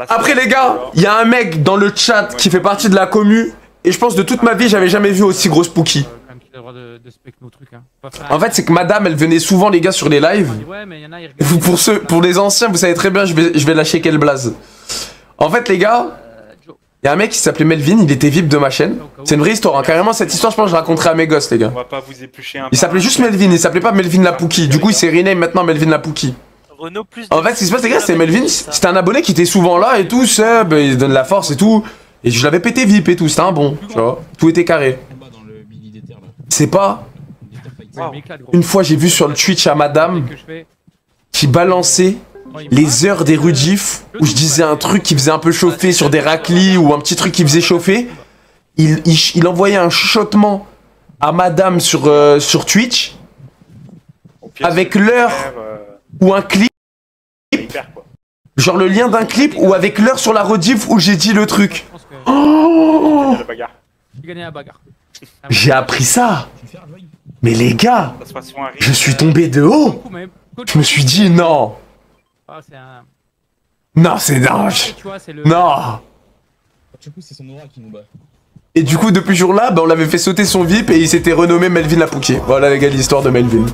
Après les gars, il y a un mec dans le chat qui fait partie de la commu. Et je pense de toute ma vie, j'avais jamais vu aussi gros Spooky. En fait, c'est que madame, elle venait souvent, les gars, sur les lives. Pour les anciens, vous savez très bien, je vais lâcher quel blaze. En fait, les gars, il y a un mec qui s'appelait Melvin, il était VIP de ma chaîne. C'est une vraie histoire, hein. Carrément, cette histoire, je pense que je raconterai à mes gosses, les gars. Il s'appelait juste Melvin, il s'appelait pas Melvin Lapouki. Du coup, il s'est rename maintenant Melvin Lapouki. En fait, ce qui se passe, les gars, c'est Melvin, c'était un abonné qui était souvent là et tout, Seb, il donne la force et tout. Et je l'avais pété VIP et tout, c'était un bon, tu vois. Tout était carré. C'est pas... Une fois, j'ai vu sur le Twitch à madame qui balançait les heures des rudifs où je disais un truc qui faisait un peu chauffer sur des raclis ou un petit truc qui faisait chauffer. Il envoyait un chuchotement à madame sur Twitch avec l'heure ou un clip. Genre le lien d'un clip ou avec l'heure sur la rediff où j'ai dit le truc. Oh, j'ai appris ça. Mais les gars, je suis tombé de haut. Je me suis dit non. Non, c'est dingue. Non. Et du coup, depuis ce jour-là, bah, on l'avait fait sauter son VIP et il s'était renommé Melvin Lapouki. Voilà les gars, l'histoire de Melvin.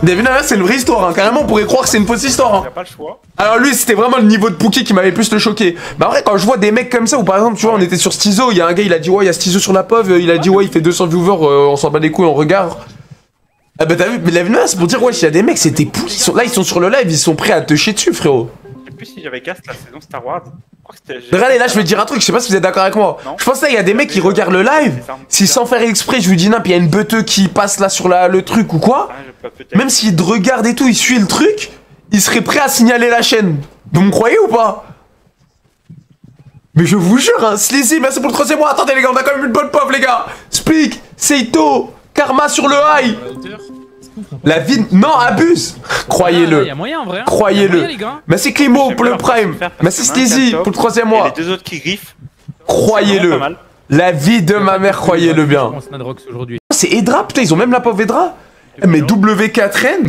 David, c'est une vraie histoire, hein. Carrément on pourrait croire que c'est une fausse histoire, hein. Pas le choix. Alors lui c'était vraiment le niveau de Pookie qui m'avait plus le choqué. Bah en vrai quand je vois des mecs comme ça, ou par exemple tu vois on était sur Stizo, il y a un gars il a dit ouais il y a Stizo sur la POV, il a dit ouais il fait 200 viewers, on s'en bat les couilles, on regarde. Ah bah t'as vu, mais la c'est pour dire ouais s'il y a des mecs c'était Pookie, là ils sont sur le live, ils sont prêts à te chier dessus frérot. Je sais plus si j'avais cast la saison Star Wars. Regardez là je vais te dire un truc, je sais pas si vous êtes d'accord avec moi. Je pense là il y a des mecs qui regardent le live, si sans faire exprès je lui dis il y a une beuteux qui passe là sur le truc ou quoi. Même s'il te regarde et tout, il suit le truc, il serait prêt à signaler la chaîne. Vous me croyez ou pas? Mais je vous jure, hein, Sleazy, merci pour le 3e mois. Attendez les gars, on a quand même une bonne pauvre les gars. Speak, Seito, Karma sur le high. La vie... Non, abuse. Croyez-le. Croyez-le. Merci Climo pour le prime. Merci Sleazy pour le 3e mois. Les deux autres qui griffent. Croyez-le. La vie de ma mère, croyez-le bien. C'est Edra, putain, ils ont même la pauvre Edra. Mais W4N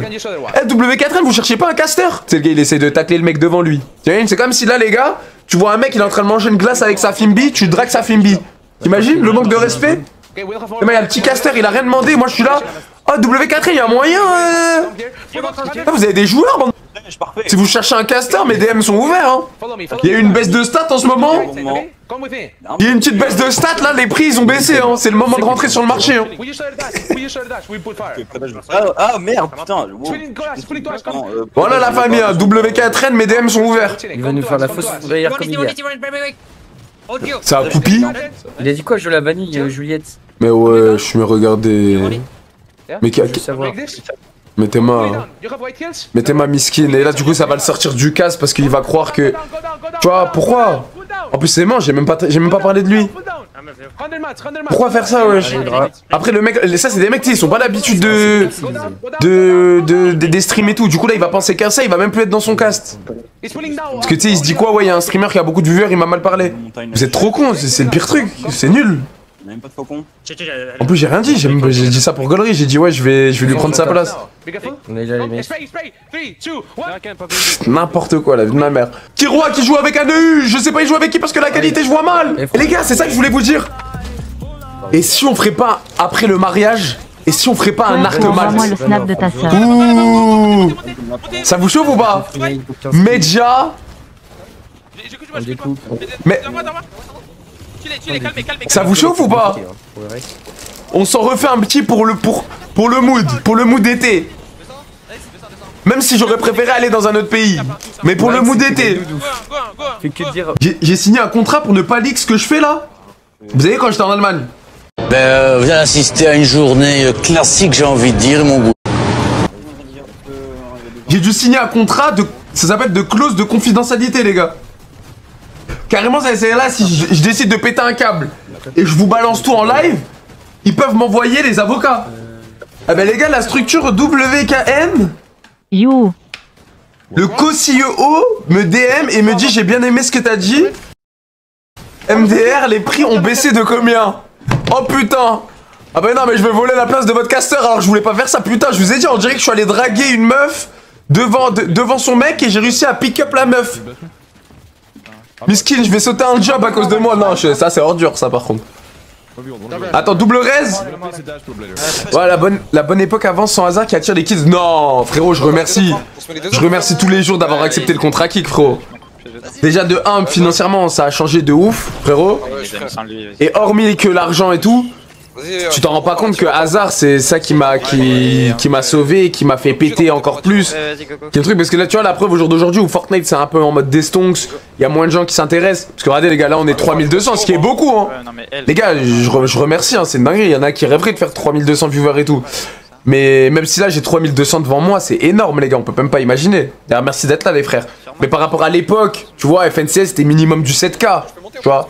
W4N, vous cherchez pas un caster? C'est le gars, il essaie de tacler le mec devant lui. C'est comme si là, les gars, tu vois un mec, il est en train de manger une glace avec sa Fimbi, tu dragues sa Fimbi. T'imagines le manque de respect? Le mec, il y a le petit caster, il a rien demandé, moi je suis là. Oh, W4N, il y a moyen. Ah, vous avez des joueurs, bande. Si vous cherchez un caster, mes DM sont ouverts. Hein. Il y a eu une baisse de stats en ce moment. Il y a une petite baisse de stats là, les prix ils ont baissé. Hein. C'est le moment de rentrer sur le marché. Hein. Ah merde, putain. Voilà la famille, hein. W4N, mes DM sont ouverts. Il va nous faire la fausse meilleure comme hier. Ça a poupi. Il a dit quoi, je la vanille, Juliette? Mais ouais, je me regardais. Mais mettez ma miskin. Et là du coup ça va le sortir du casse parce qu'il va croire que... Tu vois, pourquoi? En plus c'est mort, j'ai même pas parlé de lui. Pourquoi faire ça wesh? Après le mec, ça c'est des mecs, ils sont pas l'habitude des streams et tout. Du coup là il va penser qu'à ça, il va même plus être dans son cast. Parce que tu sais il se dit quoi, ouais il y a un streamer qui a beaucoup de viewers, il m'a mal parlé. Vous êtes trop cons, c'est le pire truc, c'est nul. Même pas de faucon. En plus j'ai rien dit, j'ai dit ça pour gaulerie, j'ai dit ouais je vais lui prendre sa place. On est là les mecs. N'importe quoi la vie de ma mère. Kiroa qui joue avec un EU, je sais pas il joue avec qui parce que la qualité je vois mal. Et les gars c'est ça que je voulais vous dire. Et si on ferait pas après le mariage, et si on ferait pas un arc Envoie-moi le snap de ta sœur. Ouh. Ça vous chauffe ou pas? Medja. Mais... Ça vous chauffe ou pas? On s'en refait un petit pour le mood d'été. Même si j'aurais préféré aller dans un autre pays. Mais pour le mood d'été. J'ai signé un contrat pour ne pas leak ce que je fais là. Vous savez quand j'étais en Allemagne. Vous allez assister à une journée classique, j'ai envie de dire, mon goût. J'ai dû signer un contrat de... Ça s'appelle de clause de confidentialité les gars. Carrément, c'est là, si je décide de péter un câble et je vous balance tout en live, ils peuvent m'envoyer les avocats. Ah ben les gars, la structure WKN, le co-CEO me DM et me dit j'ai bien aimé ce que t'as dit. MDR, les prix ont baissé de combien? Oh putain. Ah bah non mais je vais voler la place de votre caster alors je voulais pas faire ça putain, je vous ai dit on dirait que je suis allé draguer une meuf devant son mec et j'ai réussi à pick up la meuf. Miskin, je vais sauter un job à cause de moi. Non, ça c'est ordure ça par contre. Attends, double raise. Ouais, la bonne époque avant sans hasard qui attire les kids. Non, frérot, je remercie. Je remercie tous les jours d'avoir accepté le contrat kick, frérot. Déjà de 1, financièrement, ça a changé de ouf, frérot. Et hormis que l'argent et tout, tu t'en rends pas compte que hasard, c'est ça qui m'a sauvé, qui m'a fait péter encore plus. Quel truc, parce que là, tu vois, la preuve au jour d'aujourd'hui où Fortnite c'est un peu en mode destonks, il y a moins de gens qui s'intéressent. Parce que regardez, les gars, là, on est 3200, ce qui est beaucoup, hein. Les gars, je remercie, hein, c'est une dinguerie. Il y en a qui rêveraient de faire 3200 viewers et tout. Mais même si là, j'ai 3200 devant moi, c'est énorme, les gars, on peut même pas imaginer. D'ailleurs, merci d'être là, les frères. Mais par rapport à l'époque, tu vois, FNCS c'était minimum du 7K, tu vois.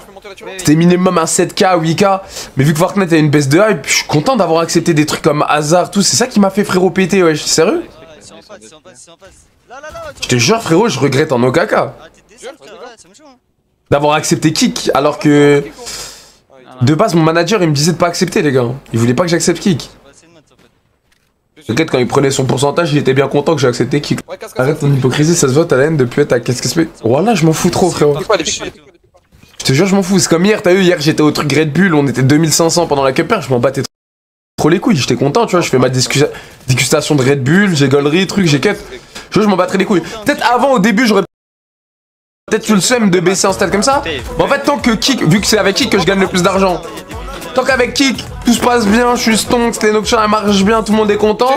C'était minimum un 7K, 8K. Mais vu que Fortnite a une baisse de hype, je suis content d'avoir accepté des trucs comme hasard, tout. C'est ça qui m'a fait frérot péter, ouais. Sérieux? Je te jure, frérot, je regrette en aucun cas d'avoir accepté Kick, alors que de base, mon manager il me disait de pas accepter, les gars. Il voulait pas que j'accepte Kick. Peut-être quand il prenait son pourcentage, il était bien content que j'ai accepté Kick. Arrête ton hypocrisie, ça se voit, t'as la haine depuis ta qu'est-ce que c'est. Voilà, je m'en fous trop, frérot. Je te jure, je m'en fous. C'est comme hier, t'as vu, hier j'étais au truc Red Bull, on était 2500 pendant la cupper, je m'en battais trop les couilles, j'étais content, tu vois, je fais ma dégustation de Red Bull, j'ai gaulerie, truc, j'ai cut. Je m'en battrais les couilles. Peut-être avant, au début, j'aurais peut-être eu le seum de baisser un stade comme ça. Mais en fait, tant que Kick, vu que c'est avec Kick que je gagne le plus d'argent, tant qu'avec Kick, tout se passe bien, je suis stonk, les nocturnes elles marchent bien, tout le monde est content.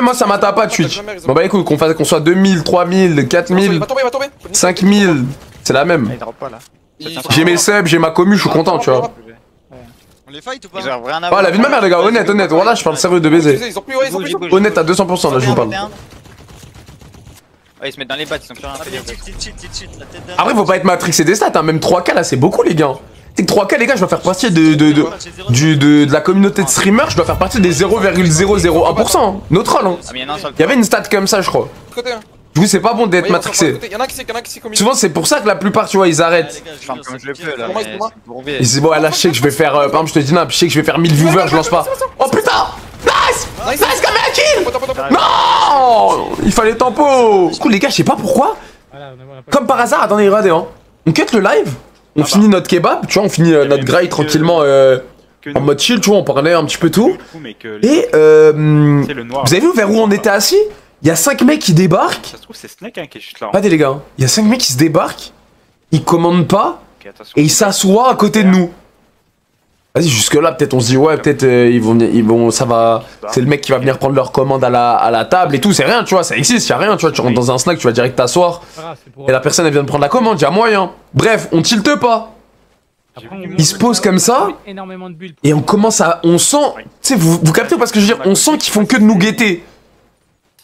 Moi ça m'atteint pas Twitch. Bon bah écoute, qu'on soit 2000, 3000, 4000, 5000, c'est la même. J'ai mes subs, j'ai ma commu, je suis content, tu vois. Oh la vie de ma mère, les gars, honnête, voilà, je parle sérieux de baiser. Honnête à 200%, là je vous parle. Ouais, ils se mettent dans les battes, ils sont plus rien à faire. Après, faut pas être matrixé des stats, hein. Même 3K là, c'est beaucoup, les gars. C'est que 3K, les gars, je dois faire partie de la communauté de streamers, je dois faire partie des 0,001%. Hein. No troll, hein. Il y avait une stat comme ça, je crois. Du coup, c'est pas bon d'être matrixé. Souvent, c'est pour ça que la plupart, tu vois, ils arrêtent. Ils disent, bon, là, je sais que je vais faire. Par exemple, je te dis, non, je sais que je vais faire 1000 viewers, je lance pas. Oh putain! Nice! Nice, comme un kill! Non! Il fallait tempo! Du coup, les gars, je sais pas pourquoi. Comme par hasard, attendez, regardez, hein. On cut le live, on finit notre kebab, tu vois, on finit notre graille tranquillement en mode chill, tu vois, on parlait un petit peu tout. Et vous avez vu vers où on était assis? Il y a 5 mecs qui débarquent. Ça se trouve, c'est Snake hein, qui est juste là. Regardez les gars, il y a 5 mecs qui se débarquent, ils commandent pas, et ils s'assoient à côté de nous. Vas-y, jusque là, peut-être on se dit, ouais, peut-être ils vont, ça va. C'est le mec qui va venir prendre leur commande à la table et tout, c'est rien, tu vois, ça existe, y'a rien, tu vois, tu rentres dans un snack, tu vas direct t'asseoir, et la personne elle vient de prendre la commande, y'a moyen. Bref, on tilte pas. Il se pose comme ça, et on commence à. On sent. Tu sais, vous captez parce que je veux dire, on sent qu'ils font que de nous guetter.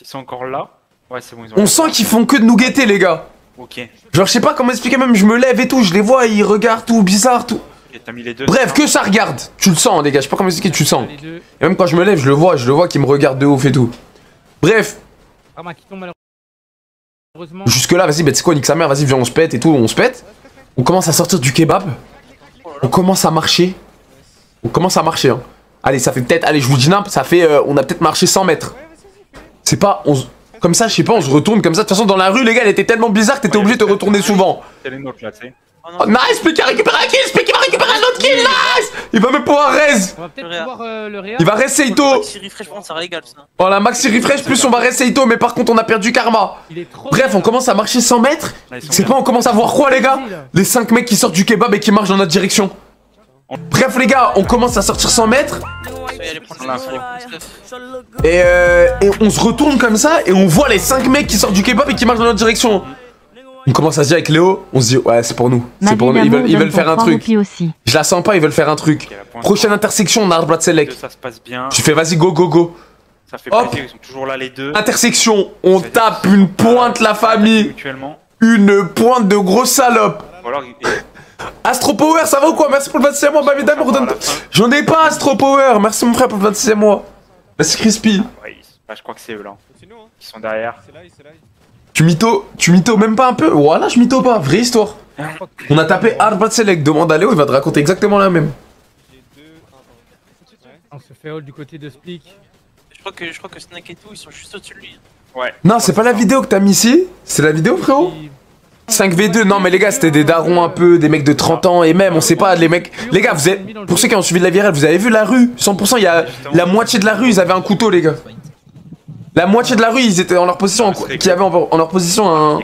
Ils sont encore là. Ouais, c'est bon, ils ont. On sent qu'ils font que de nous guetter, les gars. Ok. Genre, je sais pas comment expliquer, même je me lève et tout, je les vois, ils regardent tout, bizarre, tout. Mis les deux, bref, que ça regarde. Tu le sens, les gars, je sais pas comment expliquer, tu le sens. Et même quand je me lève, je le vois qu'ils me regardent de ouf et tout. Bref. Jusque là, vas-y, bah, tu sais quoi, nique sa mère, vas-y, viens, on se pète et tout, on se pète. On commence à sortir du kebab. On commence à marcher. Hein. Allez, ça fait peut-être, allez, je vous dis nimp, ça fait, on a peut-être marché 100 mètres. C'est pas, comme ça, je sais pas, on se retourne comme ça. De toute façon, dans la rue, les gars, elle était tellement bizarre que t'étais obligé de te retourner souvent. C'est les nôtres là, tu sais. Oh, nice, Spike a récupéré un kill, Spike va récupérer un autre kill, nice. Il va même pouvoir raise. On va peut-être pouvoir le réa. Il va raise Seito. Maxi refresh, ça régale ça. Voilà, maxi refresh, plus on va raise Seito, mais par contre on a perdu Karma. Bref, on commence à marcher 100 mètres. C'est pas, on commence à voir quoi, les gars? Les 5 mecs qui sortent du kebab et qui marchent dans notre direction. Bref, les gars, on commence à sortir 100 mètres. Et on se retourne comme ça et on voit les 5 mecs qui sortent du kebab et qui marchent dans notre direction. On commence à se dire avec Léo, on se dit ouais c'est pour nous, c'est pour nous, ils veulent faire un truc. Je la sens pas, ils veulent faire un truc. Prochaine intersection, on a Arblat Select. Ça se passe bien. Tu fais vas-y go go go. Ça fait plaisir, ils sont toujours là les deux. Intersection, on tape une pointe la famille. Une pointe de gros salope. Astro Power, ça va ou quoi? Merci pour le 26e mois, bah évidemment, j'en ai pas Astro Power, merci mon frère pour le 26e mois. Merci Crispy. Je crois que c'est eux là. Ils sont derrière. Tu mytho même pas un peu? Voilà, je mytho pas, vraie histoire. On a tapé Arblat Select, demande à Léo, il va te raconter exactement la même. On se fait hold du côté de Splik. Je crois que Snake et tout, ils sont juste au-dessus de lui. Ouais. Non, c'est pas la vidéo que t'as mis ici. C'est la vidéo, frérot. 5v2, non mais les gars, c'était des darons un peu, des mecs de 30 ans et même, on sait pas, les mecs... Les gars, vous avez... Pour ceux qui ont suivi de la virale, vous avez vu la rue 100%, il y a la moitié de la rue, ils avaient un couteau, les gars. La moitié de la rue, ils étaient en leur position, qui avaient en leur position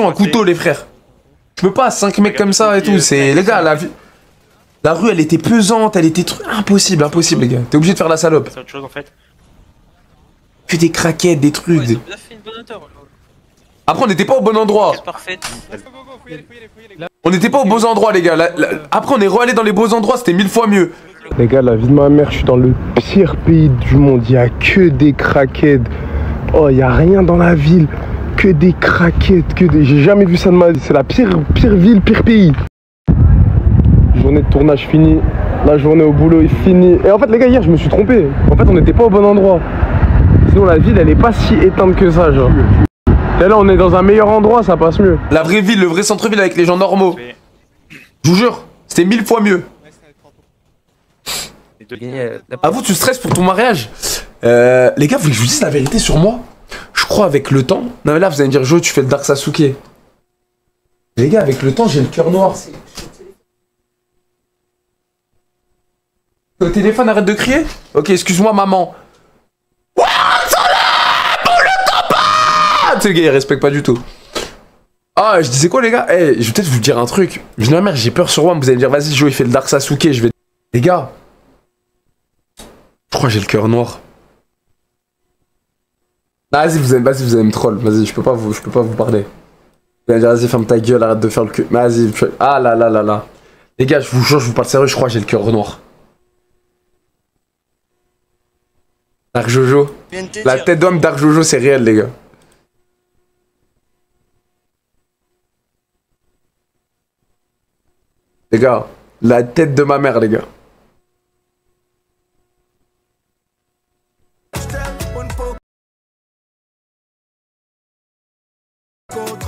un couteau, les frères. Je peux pas, 5 mecs comme ça et tout, c'est... Les gars, la rue, elle était pesante, elle était... Impossible, impossible, les gars. T'es obligé de faire la salope. C'est autre chose en fait. Que des craquettes, des trucs... Ils ont bien fait une bonne hauteur. Après, on n'était pas au bon endroit. C'est parfait. On n'était pas aux beaux endroits, les gars. Après, on est re-allé dans les beaux endroits, c'était 1000 fois mieux. Les gars, la vie de ma mère, je suis dans le pire pays du monde. Il y a que des craquettes. Oh, il y a rien dans la ville. Que des craquettes, que des... J'ai jamais vu ça de ma vie. C'est la pire ville, pire pays. Journée de tournage finie. La journée au boulot est finie. Et en fait, les gars, hier, je me suis trompé. En fait, on n'était pas au bon endroit. Sinon, la ville, elle est pas si éteinte que ça, genre. Et là, on est dans un meilleur endroit, ça passe mieux. La vraie ville, le vrai centre-ville avec les gens normaux. Je vous jure, c'était 1000 fois mieux. À vous, tu stresses pour ton mariage. Les gars, vous voulez que je vous dise la vérité sur moi? Je crois avec le temps... Non mais là, vous allez me dire, Jo, tu fais le Dark Sasuke. Les gars, avec le temps, j'ai le cœur noir. Au téléphone, arrête de crier. Ok, excuse-moi, maman. Tu sais, les gars, ils respectent pas du tout. Ah, je disais quoi, les gars? Eh, je vais peut-être vous dire un truc. Je dis, merde, j'ai peur sur moi. Vous allez me dire, vas-y, Jo, il fait le Dark Sasuke. Je vais. Les gars, je crois que j'ai le cœur noir. Ah, vas-y, vous allez me troll. Vas-y, je peux pas vous parler. Vous allez dire, vas-y, ferme ta gueule, arrête de faire le cul. Vas-y, ah là là là là. Les gars, je vous jure, je vous parle sérieux, je crois que j'ai le cœur noir. Dark Jojo. La tête d'homme Dark Jojo, c'est réel, les gars. Les gars, la tête de ma mère, les gars.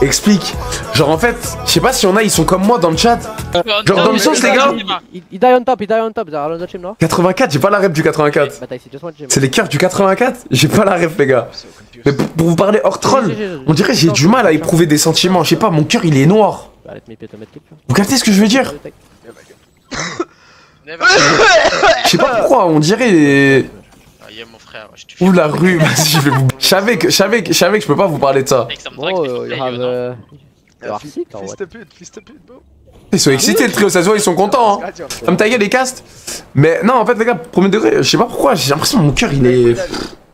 Explique. Genre en fait, je sais pas si y en a, ils sont comme moi dans le chat. Genre dans le sens, les gars. Il die on top, there are another team, no? 84, j'ai pas la ref du 84. C'est les cœurs du 84? J'ai pas la ref, les gars. Mais pour vous parler hors troll, on dirait que j'ai du mal à éprouver des sentiments. Je sais pas, mon cœur il est noir. Vous captez ce que je veux dire? Je sais pas pourquoi, on dirait... Ouh la rue, vas-y, je vais vous... Je savais que je peux pas vous parler de ça. Ils sont excités le trio, ça se voit, ils sont contents, hein. Comme ta gueule les castes. Mais non, en fait les gars, premier degré, je sais pas pourquoi, j'ai l'impression que mon cœur il est...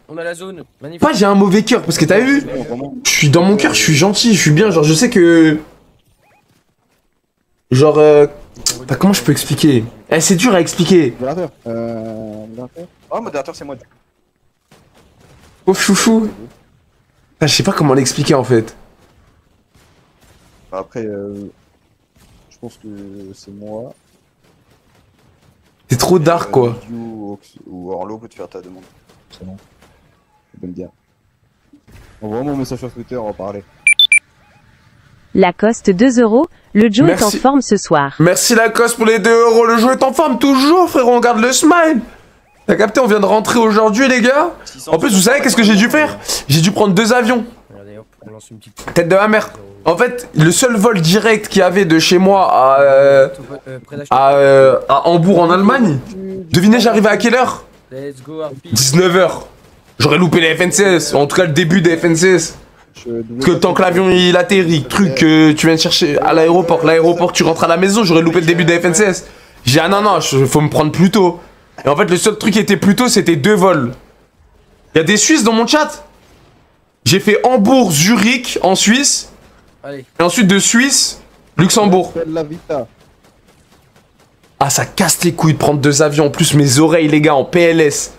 On a la zone, magnifique. Pas j'ai un mauvais cœur, parce que t'as vu, je suis dans mon cœur, je suis gentil, je suis bien, genre je sais que... Genre comment je peux expliquer? Eh, c'est dur à expliquer. Modérateur. Modérateur. Oh, modérateur, c'est moi. Oh chouchou. Ah, je sais pas comment l'expliquer en fait. Après, je pense que c'est moi. C'est trop dark quoi. Ou Orlo peut te faire ta demande. C'est bon. Je peux me dire. Envoie-moi un message sur Twitter, on va parler. Lacoste 2 €, le Joe est en forme ce soir. Merci Lacoste pour les 2 €, le Joe est en forme toujours frérot, on garde le smile. T'as capté, on vient de rentrer aujourd'hui les gars. En plus vous savez qu'est-ce que j'ai dû faire? J'ai dû prendre 2 avions. Tête de ma mère. En fait, le seul vol direct qu'il y avait de chez moi à Hambourg en Allemagne, devinez j'arrivais à quelle heure? 19 h. J'aurais loupé les FNCS, en tout cas le début des FNCS. Que tant que l'avion il atterrit, truc que tu viens de chercher à l'aéroport, tu rentres à la maison, j'aurais loupé le début des FNCS. J'ai dit ah non, faut me prendre plus tôt. Et en fait le seul truc qui était plus tôt c'était 2 vols. Il y a des Suisses dans mon chat. J'ai fait Hambourg, Zurich en Suisse. Et ensuite de Suisse, Luxembourg. Ah ça casse les couilles de prendre 2 avions. En plus mes oreilles les gars en PLS.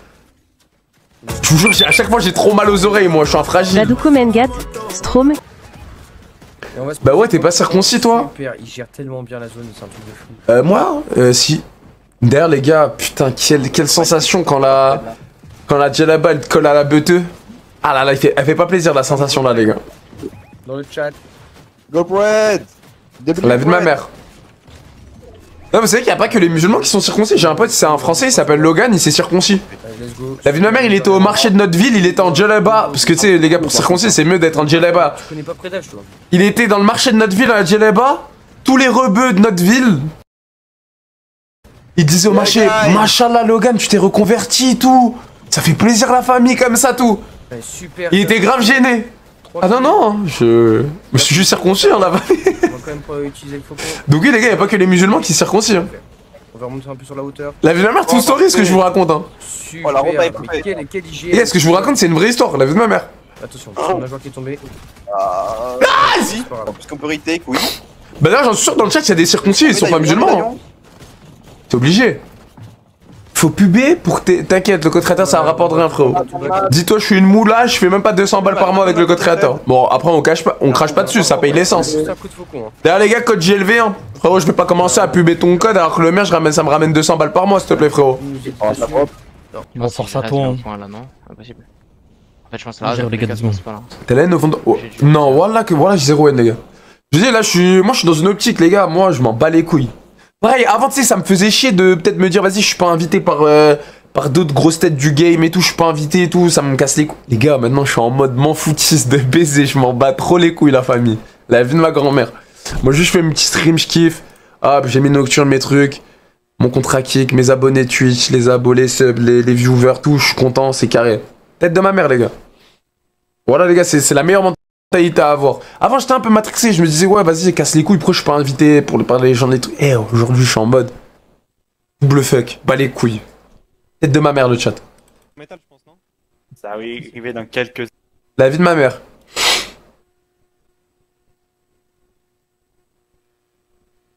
Je vous jure, à chaque fois j'ai trop mal aux oreilles, moi je suis un fragile. Badouko Mengat, Strom. Bah ouais, t'es pas circoncis toi? Il gère tellement bien la zone, c'est un truc de fou. Moi si. D'ailleurs les gars, putain, quelle sensation quand la Djellaba elle te colle à la beuteux. Ah là là, elle fait pas plaisir la sensation là les gars. Dans le chat. Go Red. La vie de ma mère. Non, vous savez qu'il n'y a pas que les musulmans qui sont circoncis. J'ai un pote, c'est un français, il s'appelle Logan, il s'est circoncis. let's go. La vie de ma mère, il était au marché de notre ville, il était en djellaba. Parce que tu sais, les gars, pour circoncis, c'est mieux d'être en djellaba. Tu connais pas Prédage, toi. Il était dans le marché de notre ville à djellaba. Tous les rebeux de notre ville. Il disait au marché, Machallah Logan, tu t'es reconverti et tout. Ça fait plaisir la famille comme ça, tout. Ouais, super. Il était grave gêné. Ah non, non, je me suis juste circoncis hein, là-bas. On va quand même pas utiliser le faucon. Donc oui les gars, y'a pas que les musulmans qui circoncis. Hein. On va remonter un peu sur la hauteur. La vie de ma mère, true story, ce que je vous raconte. Hein. Super. la ronde a été Mais quel IG. Et ce que je vous raconte, c'est une vraie histoire, la vie de ma mère. Attention, on a un joueur qui est tombé. Vas-y. Parce qu'on peut retake, oui. Bah d'ailleurs, j'en suis sûr, dans le chat, il y a des circoncis, ils sont pas musulmans. Hein. C'est obligé. Faut puber pour que t'inquiète, le code créateur ça rapporte rien frérot. Dis-toi je suis une moula, je fais même pas 200 balles par mois avec le code créateur. Bon après on crache pas dessus, ça paye l'essence. D'ailleurs les gars, code GLV hein. Frérot je vais pas commencer à puber ton code alors que le mien ça me ramène 200 balles par mois s'il te plaît frérot. Bon force à toi. Impossible. En fait je pense là, les gars, T'es là au fond de... Non voilà que voilà j'ai 0 N les gars. Je dis là moi je suis dans une optique les gars, moi je m'en bats les couilles. Pareil, avant tu sais ça me faisait chier de peut-être me dire vas-y je suis pas invité par d'autres grosses têtes du game et tout, je suis pas invité et tout, ça me casse les couilles. Les gars maintenant je suis en mode m'en foutisse de baiser, je m'en bats trop les couilles la famille. La vie de ma grand-mère. Moi juste je fais mes petits streams, je kiffe. Hop j'ai mes nocturnes, mes trucs. Mon contrat kick, mes abonnés Twitch, les abonnés, les subs, les viewers, tout, je suis content, c'est carré. Tête de ma mère les gars. Voilà les gars, c'est la meilleure mentalité à avoir. Avant j'étais un peu matrixé, je me disais ouais vas-y casse les couilles, pourquoi je suis pas invité pour parler les gens des trucs. Eh aujourd'hui je suis en mode double fuck, bas les couilles. Tête de ma mère le chat. Métal je pense non. Ça va arriver dans quelques... La vie de ma mère.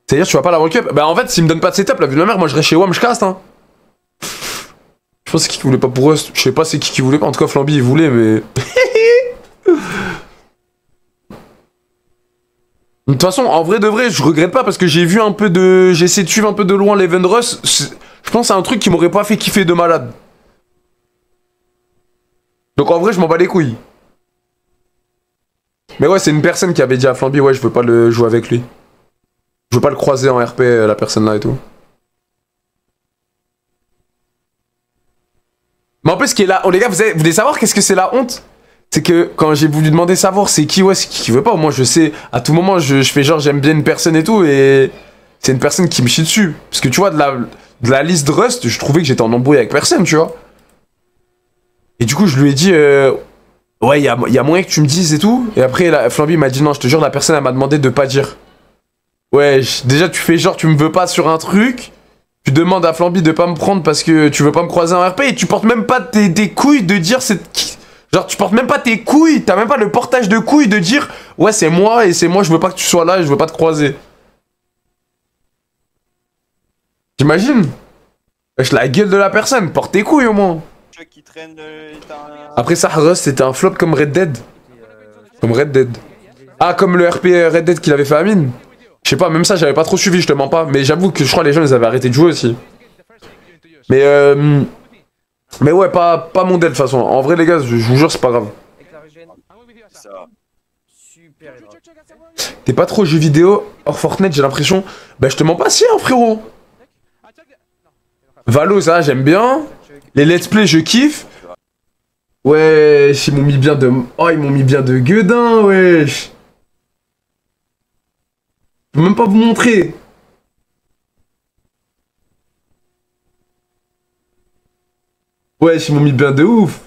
C'est-à-dire tu vas pas la World Cup? Bah en fait s'il me donne pas de setup, la vie de ma mère, moi je reste chez WAM, je caste hein. Je pense que c'est qui voulait pas pour eux, je sais pas c'est qui voulait pas, en tout cas Flamby il voulait mais... De toute façon, en vrai de vrai, je regrette pas parce que j'ai vu un peu de... J'ai essayé de suivre un peu de loin l'Event Rush. Je pense que c'est un truc qui m'aurait pas fait kiffer de malade. Donc en vrai, je m'en bats les couilles. Mais ouais, c'est une personne qui avait dit à Flamby, ouais, je veux pas le jouer avec lui. Je veux pas le croiser en RP, la personne là et tout. Mais en plus, ce qui est là... Oh les gars, vous voulez savoir qu'est-ce que c'est la honte? C'est que quand j'ai voulu demander savoir c'est qui, ouais, c'est qui veut pas, moi je sais, à tout moment je fais genre j'aime bien une personne et tout, et c'est une personne qui me chie dessus. Parce que tu vois, de la liste de Rust, je trouvais que j'étais en embrouille avec personne, tu vois. Et du coup je lui ai dit, ouais, y a moyen que tu me dises et tout. Et après Flamby m'a dit non, je te jure, la personne elle m'a demandé de pas dire. Ouais, déjà tu fais genre tu me veux pas sur un truc, tu demandes à Flamby de pas me prendre parce que tu veux pas me croiser en RP, et tu portes même pas tes couilles de dire c'est... Genre tu portes même pas tes couilles, t'as même pas le portage de couilles de dire ouais c'est moi et c'est moi, je veux pas que tu sois là et je veux pas te croiser. T'imagines? Wesh la gueule de la personne, porte tes couilles au moins. Après ça Rust c'était un flop comme Red Dead. Comme Red Dead. Ah comme le RP Red Dead qu'il avait fait à Amine. Je sais pas, même ça j'avais pas trop suivi, je te mens pas. Mais j'avoue que je crois que les gens ils avaient arrêté de jouer aussi. Mais ouais, pas mon deal de toute façon. En vrai, les gars, je vous jure, c'est pas grave. T'es pas trop jeux vidéo hors Fortnite, j'ai l'impression. Bah, je te mens pas si, hein, frérot. Valo, ça, j'aime bien. Les let's play, je kiffe. Ouais, ils m'ont mis bien de... Oh, ils m'ont mis bien de gueudin, wesh. Je peux même pas vous montrer. Wesh, ils m'ont mis bien de ouf.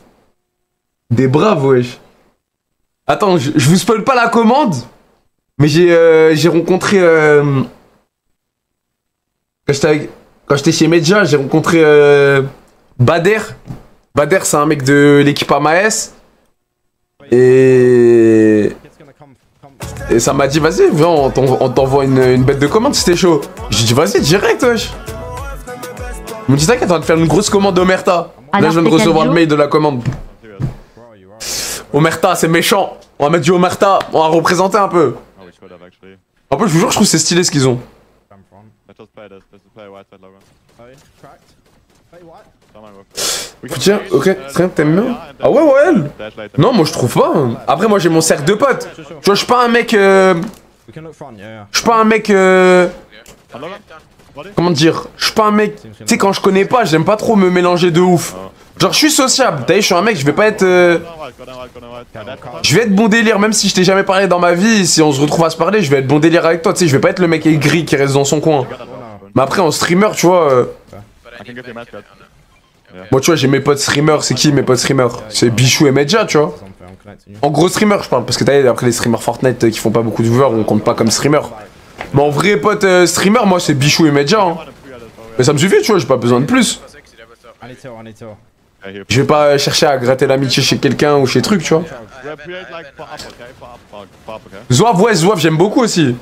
Des braves, wesh. Attends, je vous spoil pas la commande. Mais j'ai rencontré... Quand j'étais chez Medja, j'ai rencontré Bader. Bader, c'est un mec de l'équipe AMAS. Et ça m'a dit, vas-y, viens, on t'envoie une bête de commande si t'es chaud. J'ai dit, vas-y, direct, wesh. Il me dit, t'inquiète, on va te faire une grosse commande d'Omerta. Là, je viens de recevoir le mail de la commande. Omerta, c'est méchant. On va mettre du Omerta, on va représenter un peu. En plus, je vous jure, je trouve c'est stylé ce qu'ils ont. Tiens, ok, t'aimes bien? Ah ouais, ouais, non, moi je trouve pas. Après, moi j'ai mon cercle de potes. Tu vois, je suis pas un mec. Je suis pas un mec. Comment dire? Je suis pas un mec. Tu sais, quand je connais pas, j'aime pas trop me mélanger de ouf. Genre, je suis sociable. T'as vu, je suis un mec, je vais pas être. Je vais être bon délire, même si je t'ai jamais parlé dans ma vie. Si on se retrouve à se parler, je vais être bon délire avec toi. Tu sais, je vais pas être le mec aigri qui reste dans son coin. Mais après, en streamer, tu vois. Moi, tu vois, j'ai mes potes streamers. C'est qui mes potes streamers? C'est Bichou et Medja, tu vois. En gros streamer, je parle. Parce que t'as vu, après les streamers Fortnite qui font pas beaucoup de viewers, on compte pas comme streamer. Mais en vrai pote streamer, moi, c'est Bichou et Medja. Hein. Mais ça me suffit, tu vois, j'ai pas besoin de plus. Je vais pas chercher à gratter l'amitié chez quelqu'un ou chez truc, tu vois. Zouave, ouais, Zouave, j'aime beaucoup aussi.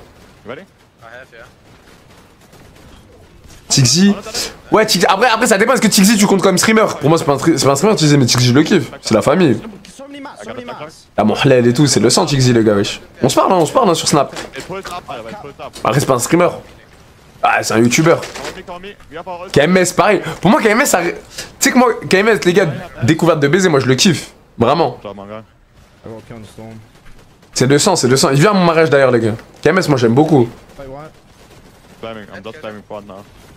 Tixi. Ouais, Tixi. Après, ça dépend, est-ce que Tixi tu comptes comme streamer? Pour moi, c'est pas un streamer, Tixi, mais Tixi, je le kiffe. C'est la famille. La Mohlel et tout, c'est le sang, Tixi, le gars, wesh. On se parle, hein, sur Snap. Après, c'est pas un streamer. Ah, c'est un youtubeur. KMS, pareil. Pour moi, KMS, ça... Tu sais que moi, KMS, les gars, découverte de baiser, moi, je le kiffe. Vraiment. C'est le sang, c'est le sang. Il vient à mon mariage, d'ailleurs, les gars. KMS, moi, j'aime beaucoup.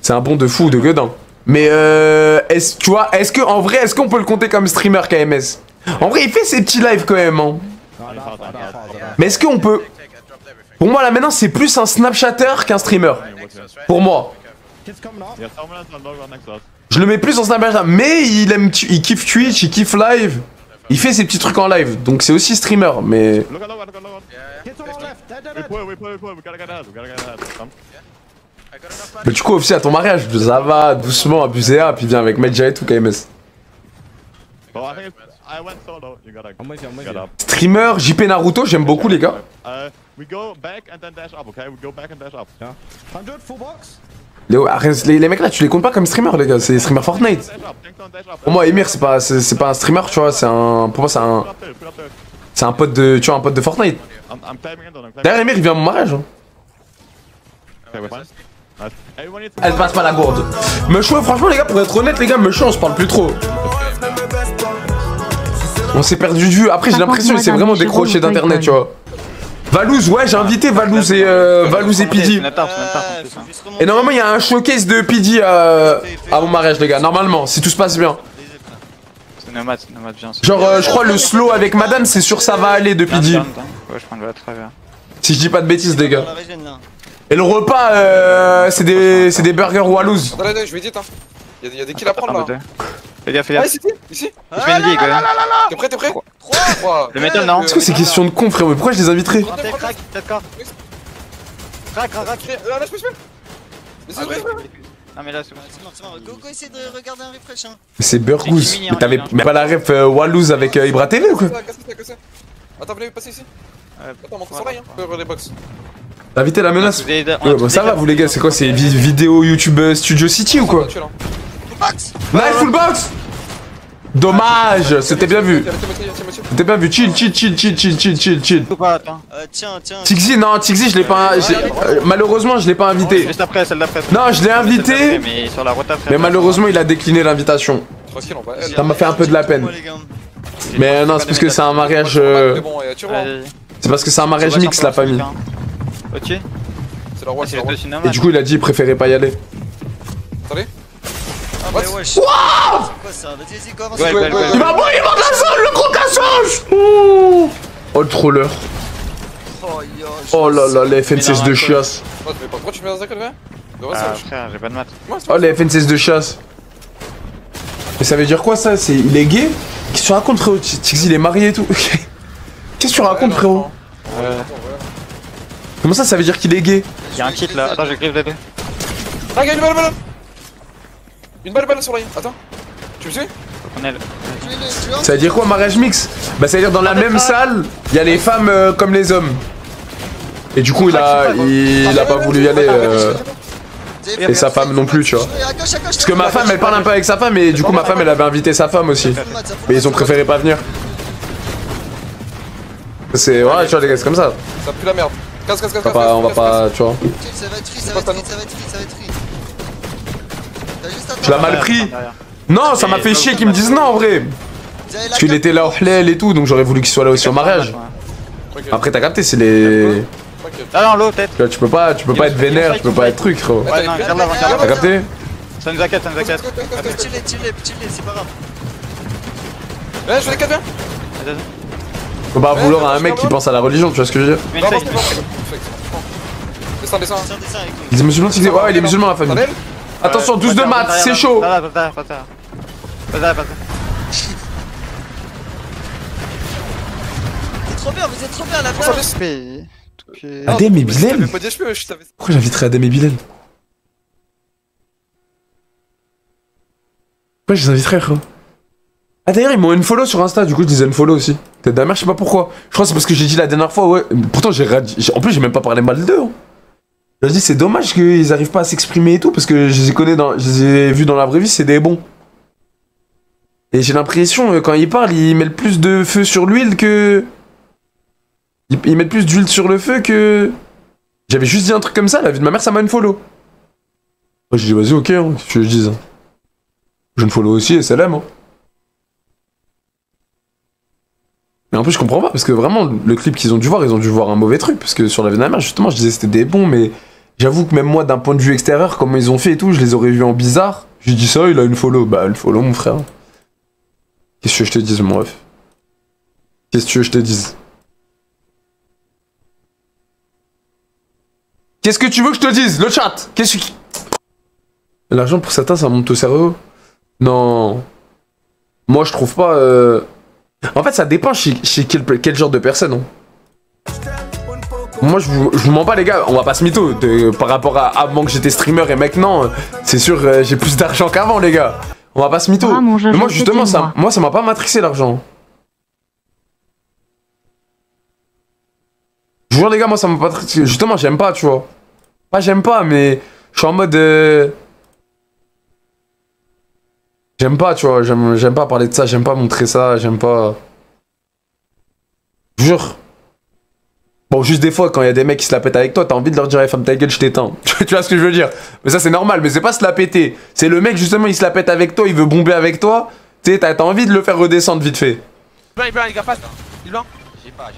C'est un bon de fou, de gueudin. Mais tu vois, en vrai, est-ce qu'on peut le compter comme streamer KMS? En vrai, il fait ses petits lives quand même, hein. Mais est-ce qu'on peut... Pour moi, là, maintenant, c'est plus un Snapchatter qu'un streamer. Pour moi. Je le mets plus en Snapchatter. Mais il kiffe Twitch, il kiffe live. Il fait ses petits trucs en live. Donc, c'est aussi streamer, mais... Mais du coup, aussi à ton mariage, ça va, doucement, abusé, puis viens avec Medja et tout, KMS. Streamer, JP Naruto, j'aime beaucoup, les gars. Léo, arrête, les mecs là, tu les comptes pas comme streamer, les gars, c'est des streamers Fortnite. Pour moi, Emir, c'est pas un streamer, tu vois, c'est un... Pour moi, c'est un pote de... Tu vois, un pote de Fortnite. D'ailleurs, Emir, il vient à mon mariage. Hein. Elle passe pas la gourde. Meuchou, franchement, les gars, pour être honnête, les gars, Meuchou, on se parle plus trop. On s'est perdu de vue. Après, j'ai l'impression qu'il s'est vraiment décroché d'internet, tu vois. Valouz, ouais, j'ai invité Valouz et Pidi. Et normalement, il y a un showcase de Pidi à mon mariage, les gars. Normalement, si tout se passe bien. Genre, je crois le slow avec Madame, c'est sûr ça va aller de Pidi. Si je dis pas de bêtises, les gars. Et le repas, c'est des burgers Wallouz. Attends, je vais dire, il y a des kills à prendre là. Fais gaffe, Ah, ici. Je fais une ligue, ouais. T'es prêt 3. Le métal, non? Est-ce que c'est question de con, frère? Mais pourquoi je les inviterais? Crac, peut-être corps. Crac. Là, je peux. Non, mais là, c'est bon. Go, essaye de regarder un refresh, hein. C'est Burgouz. Mais t'avais pas la ref Wallouz avec Ibra TV ou quoi? Attends, venez passer ici. Attends, monte sur là, hein. Les box. T'as invité la menace? Ouais, bon, ça va, vous les gars, c'est quoi? C'est vidéo YouTube Studio City ou quoi? Nice full box! Dommage, c'était bien vu. C'était bien vu, chill. Tiens. Tixi, non, Tixi, je l'ai pas. Malheureusement, je l'ai pas invité. Juste après, celle d'après. Non, je l'ai invité. Mais malheureusement, il a décliné l'invitation. Ça m'a fait un peu de la peine. Mais non, c'est parce que c'est un mariage. C'est parce que c'est un mariage mix, la famille. Ok. Et du coup, il a dit qu'il préférait pas y aller. Attendez. Ah bah ouais, c'est quoi ça? Vas-y, commence. Il m'a de la zone, le gros cassage. Oh, le troller. Oh là là, les FNCS de chiasse. Pourquoi tu mets dans un code, frère, j'ai pas de maths. Oh, les FNCS de chiasse. Mais ça veut dire quoi ça? Il est gay? Qu'est-ce que tu racontes, frérot? Tixi, il est marié et tout. Qu'est-ce que tu racontes, frérot? Comment ça veut dire qu'il est gay? Y'a un kit là, attends, j'ai griffe d'épée. Ah, il y a une balle sur la ligne, attends. Tu me suis? Ça veut dire quoi, mariage mix? Bah ça veut dire dans la même salle, il y a les femmes comme les hommes. Et du coup il a pas voulu y aller. Et sa femme non plus, tu vois. Parce que ma femme elle parle un peu avec sa femme et du coup ma femme elle avait invité sa femme aussi. Mais ils ont préféré pas venir. C'est... Ouais, tu vois les gars, c'est comme ça. Ça pue la merde. Casse. On va pas, tu vois. Ça va être free. Tu l'as mal pris? Non, ça m'a fait chier qu'ils me disent non en vrai. Parce qu'il était là au Hlel et tout, donc j'aurais voulu qu'il soit là aussi au mariage. Après t'as capté, c'est les... Ah non, l'eau tête. Tu peux pas être vénère, tu peux pas être truc, frérot. Ouais, non, regarde là. T'as capté? Ça nous a 4. Chillez, c'est pas grave. Ouais, je vais les 4 bien. Faut pas vouloir à un mec qui pense à la religion, tu vois ce que je veux dire? Non, non, descends, descends. Il est musulman, ouais, il est musulman la famille. Attention, 12 de maths, c'est chaud. Trop bien, vous êtes trop bien la place. Adem et Bilal? Pourquoi j'inviterais Adem et Bilal? Pourquoi je les inviterais, frère? Ah d'ailleurs ils m'ont unfollow sur Insta, du coup je les unfollow aussi. Tête de la mère, je sais pas pourquoi. Je crois que c'est parce que j'ai dit la dernière fois, ouais. Pourtant en plus j'ai même pas parlé mal d'eux. Hein. J'ai dit c'est dommage qu'ils arrivent pas à s'exprimer et tout, parce que je les connais je les ai vus dans la vraie vie, c'est des bons. Et j'ai l'impression, quand ils parlent, ils mettent plus de feu sur l'huile que... Ils mettent plus d'huile sur le feu que... J'avais juste dit un truc comme ça, la vie de ma mère ça m'a unfollow. Moi j'ai dit vas-y ok, hein, que je dise. Je unfollow aussi et c'est l'aime. Hein. Mais en plus je comprends pas, parce que vraiment, le clip qu'ils ont dû voir, ils ont dû voir un mauvais truc, parce que sur la vie de ma mère, justement, je disais c'était des bons, mais j'avoue que même moi, d'un point de vue extérieur, comment ils ont fait et tout, je les aurais vus en bizarre. J'ai dit ça, il a une follow. Bah, une follow, mon frère. Qu'est-ce que je te dise, mon ref? Qu'est-ce que je te dise? Qu'est-ce que tu veux que je te dise? Le chat! Qu'est-ce que... L'argent, pour certains, ça monte au cerveau. Non. Moi, je trouve pas... En fait, ça dépend chez quel genre de personne. Hein. Moi, je vous mens pas, les gars. On va pas se mytho. Par rapport à avant que j'étais streamer et maintenant, c'est sûr, j'ai plus d'argent qu'avant, les gars. On va pas se mytho. Mais moi, justement, ça m'a pas matrixé l'argent. Je vous jure, les gars, moi, ça m'a pas matrixé. Justement, j'aime pas, tu vois. Pas j'aime pas, mais je suis en mode... J'aime pas, tu vois, j'aime pas parler de ça, j'aime pas montrer ça, j'aime pas... Je vous jure. Bon, juste des fois, quand il y a des mecs qui se la pètent avec toi, t'as envie de leur dire hey, « Femme ta gueule, je t'éteins ». Tu vois ce que je veux dire? Mais ça, c'est normal, mais c'est pas se la péter. C'est le mec, justement, il se la pète avec toi, il veut bomber avec toi. Tu sais, t'as envie de le faire redescendre vite fait. Il est blanc, les gars, passe. Il est blanc. J'ai pas.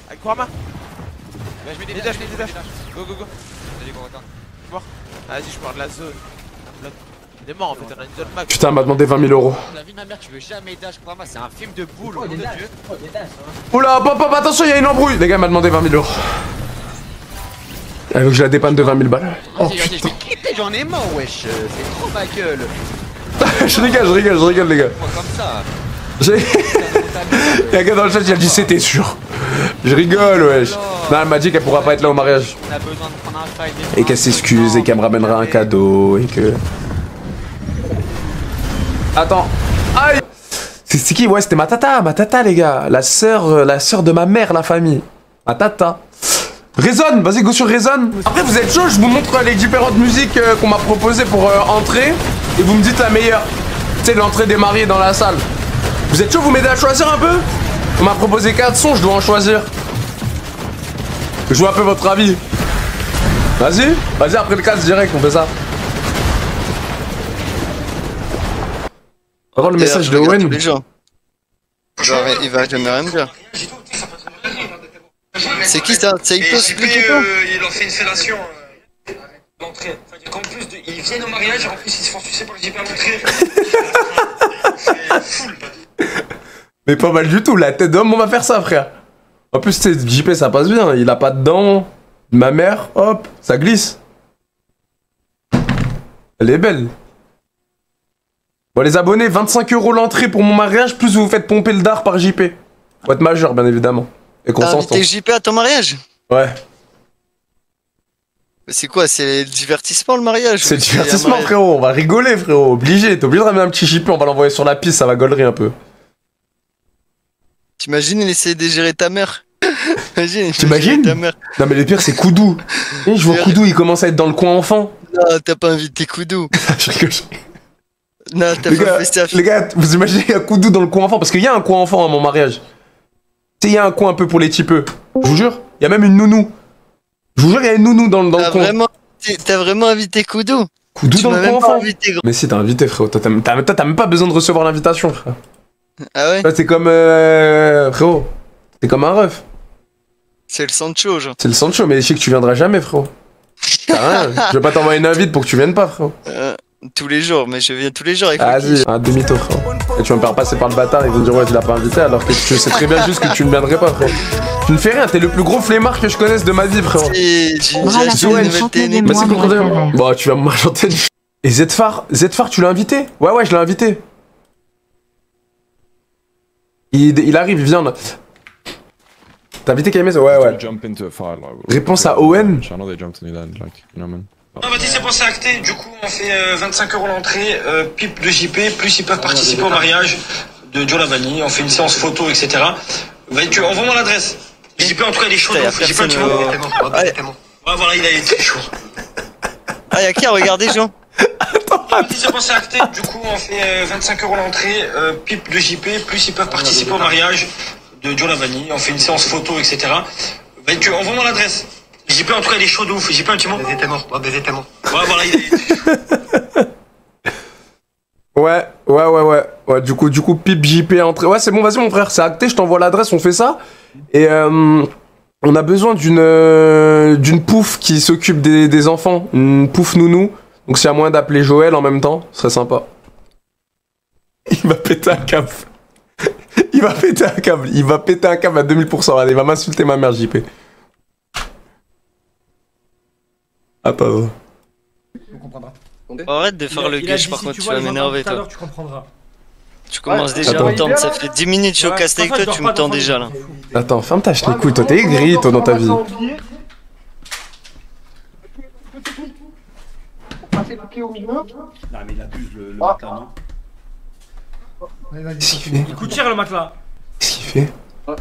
Avec Kurama. Je mets des dash. Go. Allez, go, attends. Mort. Vas-y, je pars de la zone. Il est mort en fait, on a une zone max. Putain, elle m'a demandé 20 000 €. La vie de ma mère, tu veux jamais dash Kurama, c'est un film de boule. Oula, hop, attention, il y a une embrouille. Les gars, elle m'a demandé 20 000 €. Elle veut que je la dépanne de 20 000 balles. Oh putain. J'en ai marre, wesh. C'est trop ma gueule. Je rigole, les gars. Comme ça. Il y a un gars dans le chat qui a dit c'était sûr. Je rigole, wesh. Non, elle m'a dit qu'elle pourra pas être là au mariage. On a besoin de prendre un fight. Et qu'elle s'excuse et qu'elle me ramènera un cadeau et que... Attends. Aïe. C'est qui? Ouais, c'était ma tata, les gars. La sœur de ma mère, la famille. Ma tata. Raisonne, vas-y, go sur Raisonne. Après, vous êtes chaud, je vous montre les différentes musiques qu'on m'a proposées pour entrer. Et vous me dites la meilleure. Tu sais, l'entrée des mariés dans la salle. Vous êtes chaud, vous m'aidez à choisir un peu? On m'a proposé 4 sons, je dois en choisir. Je vois un peu votre avis. Vas-y, après le 4 direct, on fait ça. On va voir le message de Owen. Il va jamais rien me dire. C'est qui ça? C'est Hypos, expliquez pas. Il leur fait une fellation d'entrée. En plus, ils viennent au mariage et en plus ils se font sucer par le JP à l'entrée. C'est full. Mais pas mal du tout, la tête d'homme, on va faire ça, frère. En plus, tu sais, JP, ça passe bien. Il a pas de dents. Ma mère, hop, ça glisse. Elle est belle. Bon, les abonnés, 25 € l'entrée pour mon mariage, plus vous faites pomper le dard par JP. Faut être majeur, bien évidemment. Et consentant. T'as invité JP à ton mariage? Ouais. C'est quoi? C'est le divertissement, le mariage? C'est le divertissement, frérot. On va rigoler, frérot. Obligé. T'es obligé de ramener un petit JP, on va l'envoyer sur la piste, ça va gaulerie un peu. T'imagines, il essaie de gérer ta mère? T'imagines? Non, mais le pire, c'est Koudou. Et je vois Koudou, il commence à être dans le coin enfant. Non, t'as pas invité Koudou. Je rigole. Non, t'as pas fait ça. Les gars, vous imaginez, il y a Koudou dans le coin enfant? Parce qu'il y a un coin enfant à mon mariage. Tu sais, il y a un coin un peu pour les typeux. Je vous jure, il y a même une nounou. Je vous jure, il y a une nounou dans le coin. T'as vraiment invité Koudou? Koudou dans le coin enfant? Mais si, t'as invité, frérot. T'as même pas besoin de recevoir l'invitation, frère. Ah ouais? C'est comme... frérot. T'es comme un ref. C'est le Sancho, genre. C'est le Sancho, mais je sais que tu viendras jamais, frérot. T'as rien. Je vais pas t'envoyer une invite pour que tu viennes pas, frérot. tous les jours, mais je viens tous les jours avec Vas-y, un demi-tour, frère. Et tu vas me faire passer par le bâtard, ils vont dire ouais, tu l'as pas invité, alors que tu sais très bien juste que tu ne viendrais pas, frère. Tu ne fais rien, t'es le plus gros flemmard que je connaisse de ma vie, frère. J'ai acheté une nouvelle télé. Bah, c'est quoi, bon, tu vas me chanter. Et Zfar, tu l'as invité? Ouais, je l'ai invité. Il arrive, il vient là. T'as invité KMS? Ouais. Réponse à Owen. Non, vas-y, c'est bon, c'est acté. Du coup, on fait 25 € l'entrée, pipe de JP, plus ils peuvent participer au mariage de Joe Lavani. On fait une séance photo, etc. Envoie-moi l'adresse. JP, en tout cas, il est chaud. JP, tu vois. Ouais, voilà, il a été chaud. Ah, y'a qui à regarder, Jean? Vas-y, c'est bon, c'est acté. Du coup, on fait 25 € l'entrée, pipe de JP, plus ils peuvent participer au mariage de Joe Lavani. On fait une séance photo, etc. Envoie-moi l'adresse. JP, en tout cas, il est chaud de ouf. JP, un petit mot. Baiser tellement. Ouais, voilà, il a été. Ouais, du coup, pipe JP entrée. Ouais, c'est bon, vas-y, mon frère, c'est acté, je t'envoie l'adresse, on fait ça. Et on a besoin d'une pouf qui s'occupe des enfants. Une pouf nounou. Donc, s'il y a moyen d'appeler Joël en même temps, ce serait sympa. Il va péter un câble. Il va péter un câble à 2000%. Allez, il va m'insulter ma mère, JP. Attends. Arrête de faire le gage, par contre, tu vas m'énerver, toi. Tu comprendras. Tu commences déjà à me tendre, ça fait 10 minutes que je suis au cast avec toi, tu me tends déjà là. Attends, ferme ta couille, toi t'es aigri, toi, dans ta vie. Non, mais il abuse le matin, non? Qu'est-ce qu'il fait? Il coûte cher le matelas. Qu'est-ce qu'il fait?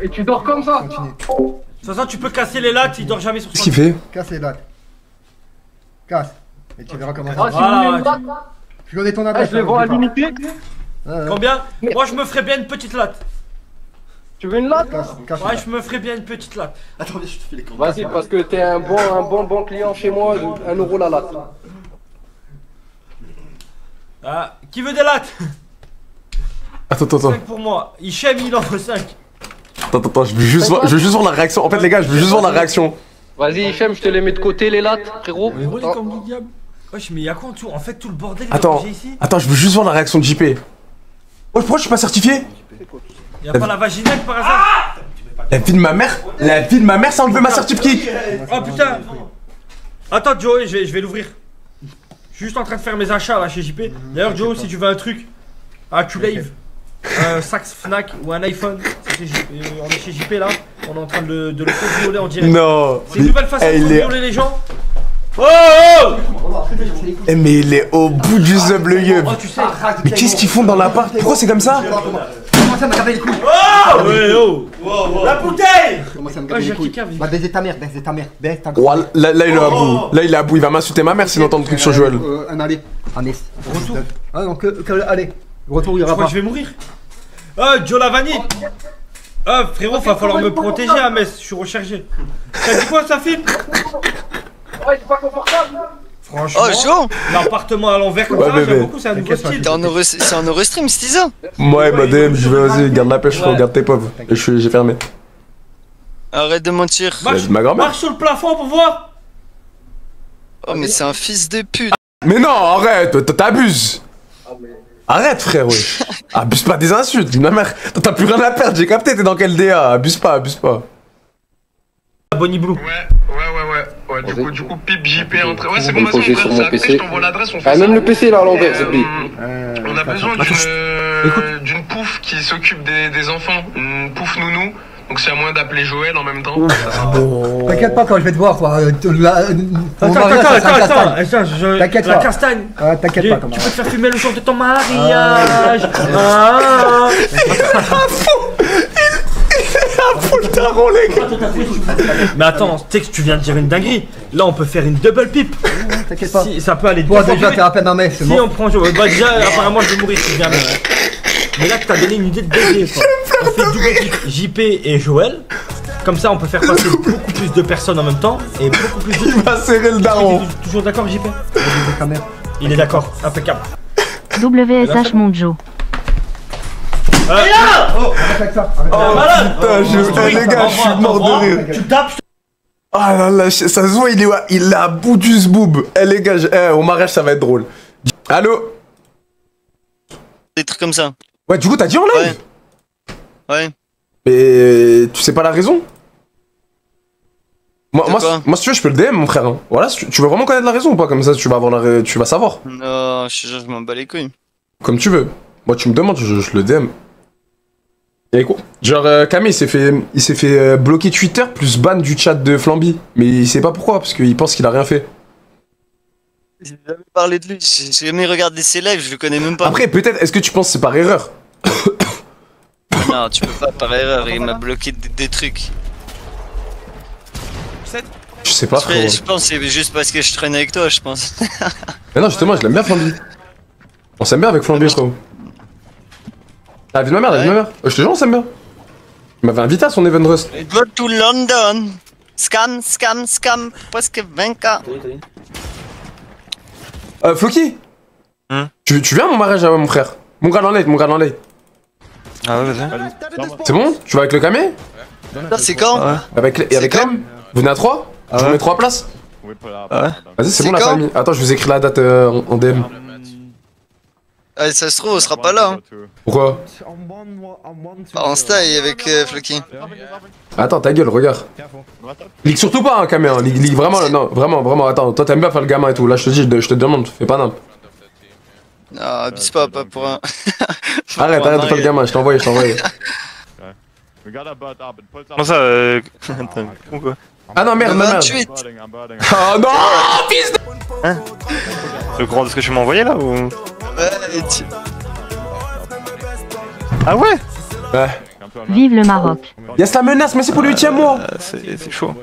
Et tu dors comme ça? De toute façon, tu peux casser les lattes, il dort jamais sur son. Qu'est-ce qu'il fait? Casse les lattes. Casse. Et tu verras comment ça va. Voilà. Tu connais ton adresse. Je les vends à l'unité. Ouais. Combien? Moi, je me ferais bien une petite latte. Tu veux une latte? Ouais, je me ferais bien une petite latte. Attends, je te fais les comptes. Vas-y, parce que t'es un bon client chez moi, 1 € la latte. Ah, qui veut des lattes? Attends. 5 pour moi. Hichem, il en veut 5. Attends, je veux juste voir la réaction. En fait, les gars, je veux juste voir la réaction. Vas-y, Hichem, je te les mets de côté, les lattes, frérot. Mais roulez comme du diable. Wesh, mais y'a quoi en tout? En fait, tout le bordel est Attends, ici. je veux juste voir la réaction de JP. Oh, pourquoi je suis pas certifié? Y'a pas la vaginale par hasard? La vie de ma mère, ça a enlevé ma certificat. Oh putain. Attends, Joe, je vais l'ouvrir. Je suis juste en train de faire mes achats là chez JP. D'ailleurs, Joe, si tu veux un truc, Q-Lave, un sac Fnac ou un iPhone, on est chez JP là, on est en train de le faire violer en direct. Non. C'est une nouvelle façon de violer les gens. Oh, mais il est au bout du zub, le yeux. Mais qu'est-ce qu'ils font dans l'appart? Pourquoi c'est comme ça? Commence à me garder les couilles. Oh, ouais, oh. La bouteille. Commence à me garder les couilles. Va baiser ta mère, baise ta mère. Là, il est à bout. Là, il est à bout. Il va m'insulter ma mère s'il entend le truc sur Joël. Un aller. Un est. Retour. Ah non, allez. Retour, il y aura pas. Je vais mourir. Oh, Joe Lavani. Ah, frérot, va falloir me protéger à Metz. Je suis rechargé. T'as dit quoi, ça filme? Ouais, c'est pas confortable. Franchement, oh, Jean, l'appartement à l'envers comme ça, j'aime beaucoup, c'est un nouveau style. C'est en Eurostream, c'est ça? Ouais, ma DM, je vais, vas-y, garde la pêche, frérot, garde tes pauvres. Et j'ai fermé. Arrête de mentir. Marche sur le plafond pour voir. Oh, mais c'est un fils de pute. Mais non, arrête, t'abuses. Arrête, frère, ouais. Abuse pas des insultes, ma mère. T'as plus rien à perdre, j'ai capté, t'es dans quel DA. Abuse pas. Bonnie Blue. Ouais, du coup, pipe JP entrée. Ouais, c'est bon, vas-y, sur mon PC. Je t'envoie l'adresse, on fait ça. Même le PC là à l'envers, s'il te plaît. On a besoin d'une pouf qui s'occupe des enfants, une pouf nounou. Donc s'il y a moyen d'appeler Joël en même temps. T'inquiète pas quand je vais te voir, toi. Attends, t'inquiète la pas. castagne. T'inquiète pas, tu peux te faire fumer le jour de ton mariage. Full tarot, les gars. Mais attends, tu sais que tu viens de dire une dinguerie. Là, on peut faire une double pipe. T'inquiète pas. Si, ça peut aller. Toi, déjà, t'es à peine un mec, c'est bon. Si on prend Joe, bah déjà, apparemment, je vais mourir si je viens. Mais là, tu t'as donné une idée de baiser, quoi. On fait double pipe, JP et Joël. Comme ça, on peut faire passer beaucoup plus de personnes en même temps et beaucoup plus de. Il va serrer le daron. Toujours d'accord, JP? Il est d'accord, impeccable. WSH Monjo. Oh putain, les gars, je suis mort de rire. Tu tapes. Ah là là, ça se voit, il est à bout du zboob. Eh les gars, au mariage ça va être drôle. Allô? Des trucs comme ça. Ouais, du coup, t'as dit en live? Ouais. Mais tu sais pas la raison? Moi, si tu veux, je peux le DM, mon frère. Hein. Voilà, tu veux vraiment connaître la raison ou pas? Comme ça, tu vas, tu vas savoir. Non, je m'en bats les couilles. Comme tu veux. Moi, tu me demandes, je le DM. Et quoi? Genre, Camille, il s'est fait bloquer Twitter plus ban du chat de Flamby. Mais il sait pas pourquoi, parce qu'il pense qu'il a rien fait. J'ai jamais parlé de lui, j'ai jamais regardé ses lives, je le connais même pas. Après, peut-être, est-ce que tu penses que c'est par erreur? Non, tu peux pas par erreur, il m'a bloqué des trucs. Je sais pas, frérot. Je pense que c'est juste parce que je traîne avec toi, je pense. Mais non, justement, je l'aime bien Flamby. On s'aime bien avec Flamby, frérot. La vie de ma mère, la vie de ma mère. Je te jure, on s'aime bien. Il m'avait invité à son event Rust. Go to London. Scam, presque 20K. Floki, tu viens à mon mariage, mon frère? Mon gars dans l'œil. Ah ouais, vas-y. C'est bon? Tu vas avec le camé? C'est quand? Avec Clem? Vous venez à 3? Je vous mets 3 places? Vas-y, c'est bon la famille. Attends, je vous écris la date en DM. Ah, ça se trouve, on sera pas là. Hein. Pourquoi? En style avec Floki. Attends, ta gueule, regarde. Ligue surtout pas, hein, camé. Hein. Ligue vraiment, non, vraiment. Attends, toi t'aimes bien faire le gamin et tout. Là, je te dis, je te demande, fais pas n'importe. Non, abuse pas pour un. Arrête de faire le gamin, je t'envoie. Comment ça, con quoi? Ah non, merde. 28. Oh non, fils de... Hein? T'es au courant de ce que tu m'as envoyé là ou? Ah ouais? Ouais. Vive le Maroc. Y'a la menace, mais c'est pour le 8ème mois. C'est chaud.